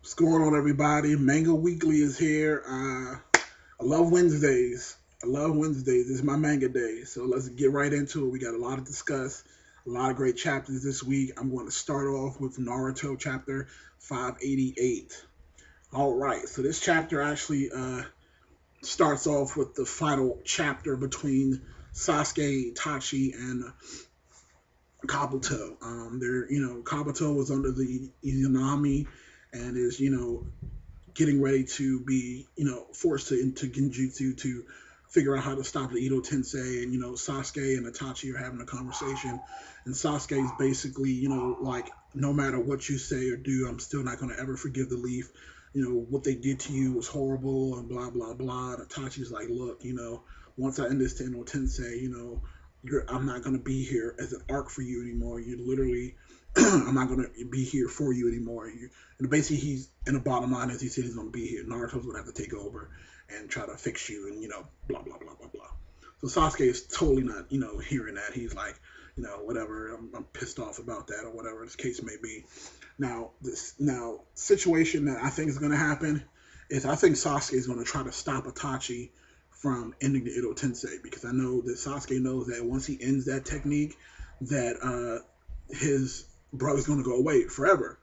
What's going on, everybody? Manga Weekly is here. I love Wednesdays. I love Wednesdays. This is my manga day. So let's get right into it. We got a lot to discuss, a lot of great chapters this week. I'm going to start off with Naruto chapter 588. All right. So this chapter actually starts off with the final chapter between Sasuke, Itachi, and Kabuto. Kabuto was under the Izanami and is, getting ready to be, forced into Genjutsu to figure out how to stop the Edo Tensei. And, Sasuke and Itachi are having a conversation. And Sasuke is basically, like, no matter what you say or do, I'm still not going to ever forgive the Leaf. What they did to you was horrible and blah, blah, blah. And Itachi's like, look, once I end this to Edo Tensei, I'm not going to be here as an arc for you anymore. You literally, I'm not going to be here for you anymore. And basically, he's in the bottom line as he said he's going to be here. Naruto's going to have to take over and try to fix you and, blah, blah, blah, blah, blah. So Sasuke is totally not, hearing that. He's like, whatever, I'm pissed off about that or whatever this case may be. Now, this situation that I think is going to happen is I think Sasuke is going to try to stop Itachi from ending the Edo Tensei, because I know that Sasuke knows that once he ends that technique, that his brother's going to go away forever.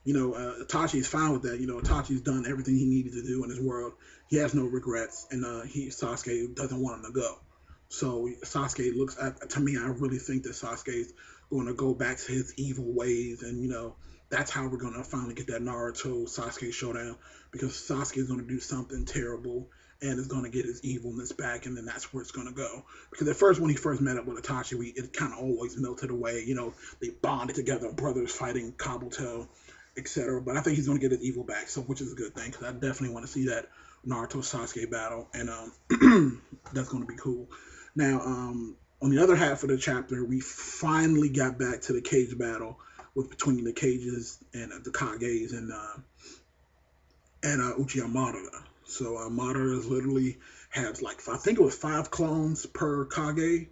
Itachi's fine with that. Itachi's done everything he needed to do in his world. He has no regrets, and Sasuke doesn't want him to go. So Sasuke looks at, to me, I really think that Sasuke's going to go back to his evil ways, and that's how we're going to finally get that Naruto Sasuke showdown, because Sasuke is going to do something terrible and is going to get his evilness back, and then that's where it's going to go. Because at first, when he first met up with Itachi, it kind of always melted away. They bonded together, brothers fighting Kabuto, etc. But I think he's going to get his evil back, so which is a good thing, because I definitely want to see that Naruto Sasuke battle, and that's going to be cool. Now, on the other half of the chapter, we finally got back to the cage battle between the cages and the Kages and Uchiha Madara. So Madara literally has I think it was 5 clones per Kage,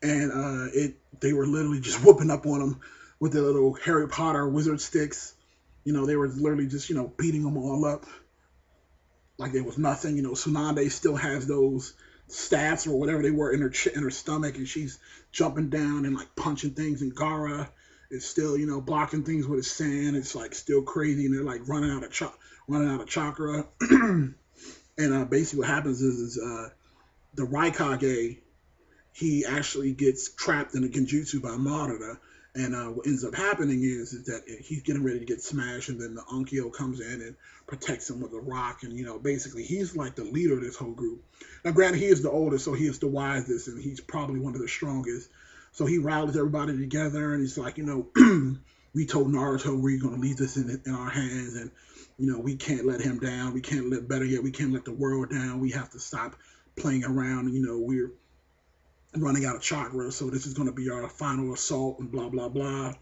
and they were literally just whooping up on him with their little Harry Potter wizard sticks. They were literally just beating them all up like there was nothing. Tsunade still has those staffs or whatever they were in her stomach, and she's jumping down and punching things. And Gaara is still blocking things with his sand. It's still crazy, and they're running out of chakra. And basically what happens is the Raikage, he actually gets trapped in a genjutsu by Madara. And what ends up happening is that he's getting ready to get smashed, and then the Onkyo comes in and protects him with a rock. And, basically he's the leader of this whole group. Now, granted, he is the oldest, so he is the wisest, and he's probably one of the strongest. So he rallies everybody together, and he's like, we told Naruto we're going to leave this in our hands, and, we can't let him down. We can't let the world down. We have to stop playing around. We're running out of chakra, so this is going to be our final assault and blah, blah, blah.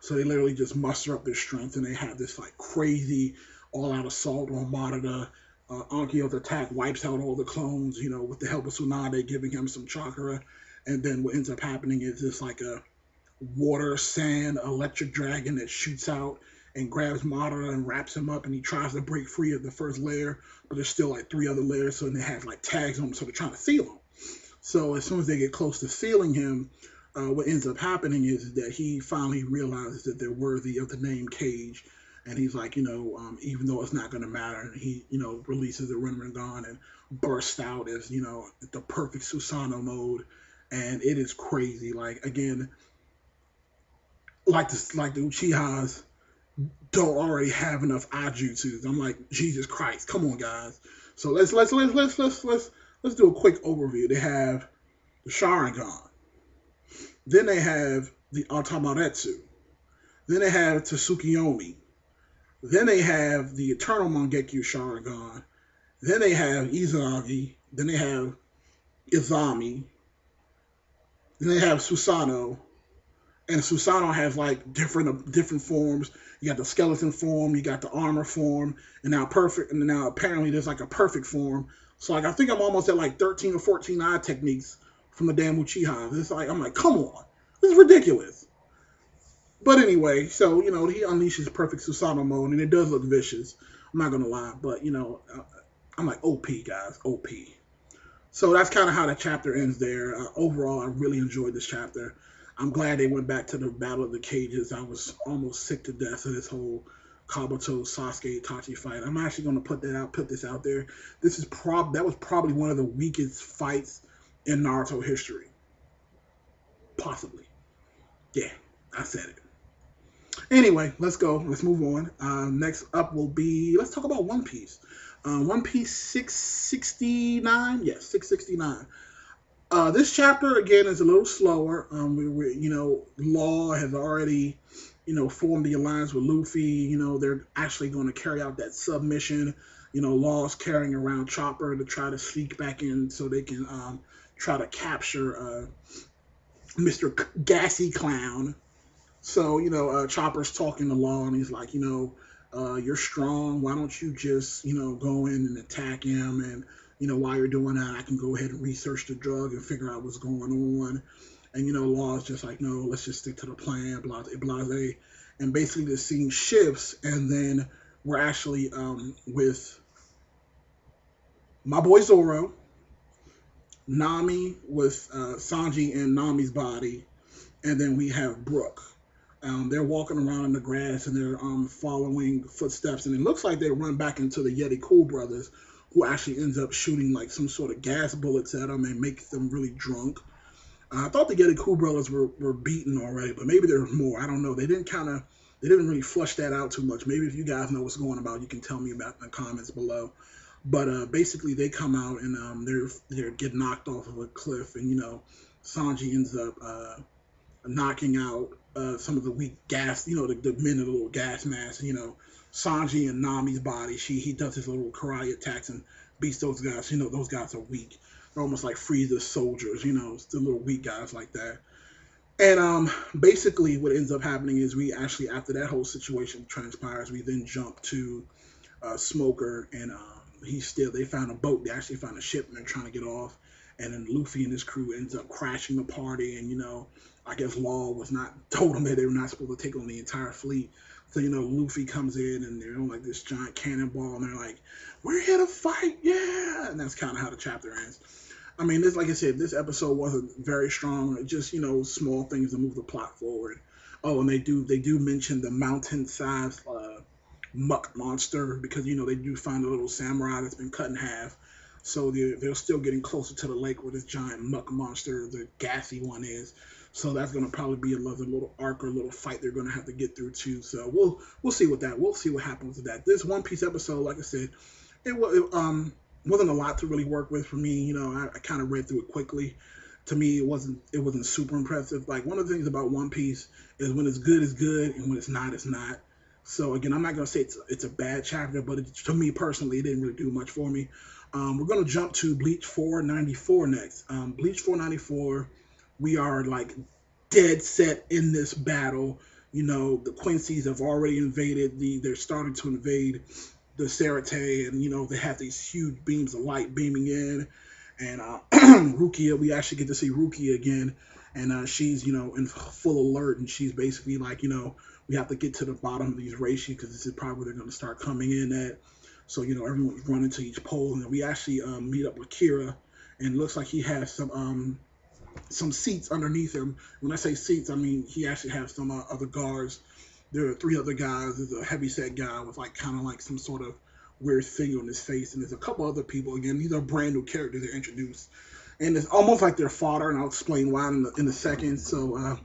So they literally just muster up their strength, and they have this crazy all-out assault on Madara. Onkyo's attack wipes out all the clones, with the help of Tsunade giving him some chakra. And then what ends up happening is this a water, sand, electric dragon that shoots out and grabs Madara and wraps him up, and he tries to break free of the first layer, but there's still 3 other layers, so they have tags on him, so they're trying to seal him. So as soon as they get close to sealing him, what ends up happening is that he finally realizes that they're worthy of the name Cage. And he's like, even though it's not going to matter, and he, releases the Rinnegan and bursts out as, the perfect Susanoo mode. And it is crazy. Again, the Uchihas don't already have enough Ajutsus. I'm like, Jesus Christ, come on, guys. So let's do a quick overview. They have the Sharingan. Then they have the Atamaretsu. Then they have Tsukuyomi. Then they have the Eternal Mangekyo Sharingan. Then they have Izanagi. Then they have Izami. Then they have Susanoo. And Susanoo has different forms. You got the skeleton form, you got the armor form, and now apparently there's a perfect form. So I think I'm almost at 13 or 14 eye techniques from the damn Uchiha. I'm like, come on. This is ridiculous. But anyway, so he unleashes perfect Susanoo mode, and it does look vicious. I'm not gonna lie, but I'm like OP guys, OP. So that's kind of how the chapter ends there. Overall, I really enjoyed this chapter. I'm glad they went back to the Battle of the Cages. I was almost sick to death of this whole Kabuto Sasuke Itachi fight. I'm actually going to put this out there. That was probably one of the weakest fights in Naruto history, possibly. Yeah, I said it. Anyway, let's go. Let's move on. Next up will be, let's talk about One Piece. One Piece 669. Yes, 669. This chapter again is a little slower. Law has already, formed the alliance with Luffy. They're actually going to carry out that submission. Law's carrying around Chopper to try to sneak back in so they can try to capture Mr. Gassy Clown. So Chopper's talking to Law, and he's like, you're strong. Why don't you just, go in and attack him? And while you're doing that, I can go ahead and research the drug and figure out what's going on. And, Law's just like, no, let's just stick to the plan, blase, blase. And basically the scene shifts, and then we're actually with my boy Zoro, Nami with Sanji and Nami's body, and then we have Brooke. They're walking around in the grass, and they're following footsteps, and it looks like they run back into the Yeti Cool brothers, who actually ends up shooting like some sort of gas bullets at them and make them really drunk. I thought the Yeti Cool brothers were beaten already, but maybe there's more. I don't know. They didn't really flush that out too much. Maybe if you guys know what's going on, you can tell me about in the comments below. But basically, they come out and they get knocked off of a cliff, and Sanji ends up knocking out some of the weak gas, the men in the little gas mask. Sanji and Nami's body. He does his little karate attacks and beats those guys. Those guys are weak. They're almost like Frieza soldiers. Still little weak guys like that. And basically, what ends up happening is we actually, after that whole situation transpires, we then jump to Smoker, and they found a boat. They actually found a ship, and they're trying to get off. And then Luffy and his crew ends up crashing the party, and I guess Law told them that they were not supposed to take on the entire fleet. So Luffy comes in, and they're on like this giant cannonball, and they're like, "We're here to fight, yeah!" And that's kind of how the chapter ends. I mean, like I said, this episode wasn't very strong. Just small things to move the plot forward. Oh, and they do mention the mountain-sized muck monster, because they do find a little samurai that's been cut in half. So they're still getting closer to the lake where this giant muck monster, the gassy one, is. So that's going to probably be another little arc or little fight they're going to have to get through too. So we'll see we'll see what happens with that. This One Piece episode, like I said, it wasn't a lot to really work with for me. I kind of read through it quickly. To me, it wasn't super impressive. Like, one of the things about One Piece is when it's good, and when it's not, it's not. So again, I'm not going to say it's a bad chapter, but to me personally, it didn't really do much for me. We're going to jump to Bleach 494 next. Bleach 494, we are like dead set in this battle. The Quincy's have already invaded. They're starting to invade the Sarate, and they have these huge beams of light beaming in. And Rukia, we actually get to see Rukia again, and she's in full alert, and she's basically like, we have to get to the bottom of these reishi, because this is probably where they're going to start coming in at. So everyone's running to each pole, and then we actually meet up with Kira, and it looks like he has some seats underneath him. When I say seats, I mean he actually has some other guards. There are 3 other guys. There's a heavyset guy with kind of like some sort of weird thing on his face, and there's a couple other people. Again, these are brand new characters they're introduced, and it's almost like they're fodder, and I'll explain why in a second. So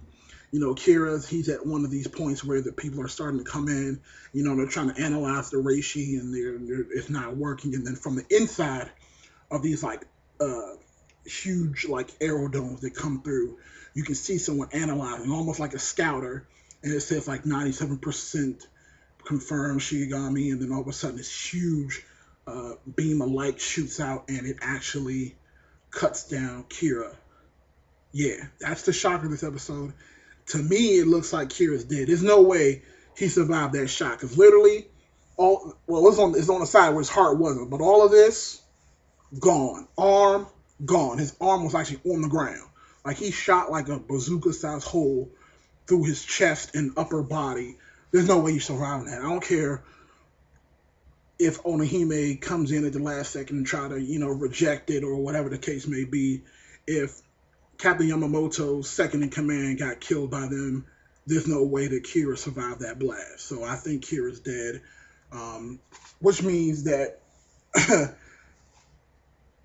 Kira, he's at one of these points where the people are starting to come in. They're trying to analyze the reishi, and it's not working. And then from the inside of these huge aerodomes that come through, you can see someone analyzing, almost like a scouter, and it says 97% confirmed Shigami, and then all of a sudden this huge beam of light shoots out, and it actually cuts down Kira. Yeah, that's the shock of this episode. To me, it looks like Kira's dead. There's no way he survived that shot, because literally, it's on the side where his heart wasn't, but all of this, gone. Arm, gone. His arm was actually on the ground. Like, he shot like a bazooka-sized hole through his chest and upper body. There's no way you survive that. I don't care if Onihime comes in at the last second and try to, reject it or whatever the case may be. If Captain Yamamoto's second in command got killed by them, there's no way that Kira survived that blast. So I think Kira's dead, which means that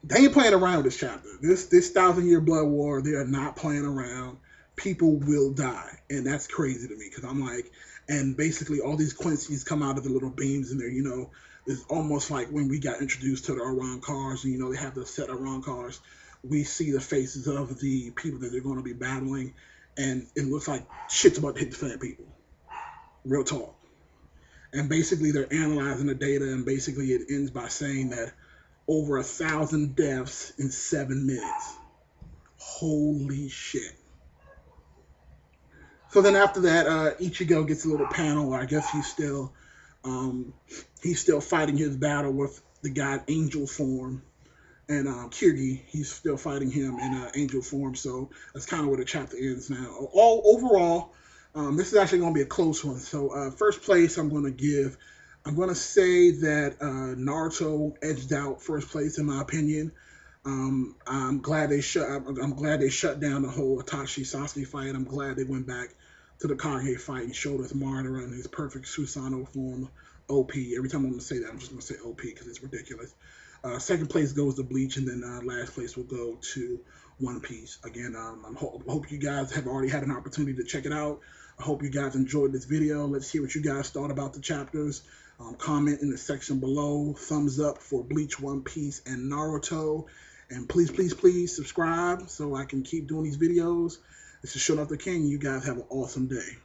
they ain't playing around with this chapter. This 1,000-year blood war, they are not playing around. People will die, and that's crazy to me because I'm like, and basically all these Quincy's come out of the little beams in there, it's almost like when we got introduced to the Aran cars, and they have the set Aran cars. We see the faces of the people that they're going to be battling, and it looks like shit's about to hit the fan, people. Real talk. And basically they're analyzing the data, and basically it ends by saying that over 1,000 deaths in 7 minutes. Holy shit. So then after that, Ichigo gets a little panel. I guess he's still fighting his battle with the god Angel form. And Kirgi, he's still fighting him in Angel form. So that's kind of where the chapter ends now. Overall, this is actually going to be a close one. So first place I'm going to say that Naruto edged out first place in my opinion. I'm glad they shut down the whole Itachi Sasuke fight. I'm glad they went back to the Kage fight and showed us Madara in his perfect Susanoo form. OP. Every time I'm going to say that, I'm just going to say OP because it's ridiculous. Second place goes to Bleach, and then last place will go to One Piece. Again, I hope you guys have already had an opportunity to check it out. I hope you guys enjoyed this video. Let's hear what you guys thought about the chapters. Comment in the section below. Thumbs up for Bleach, One Piece, and Naruto. And please, please, please subscribe so I can keep doing these videos. This is Shut Up the King. You guys have an awesome day.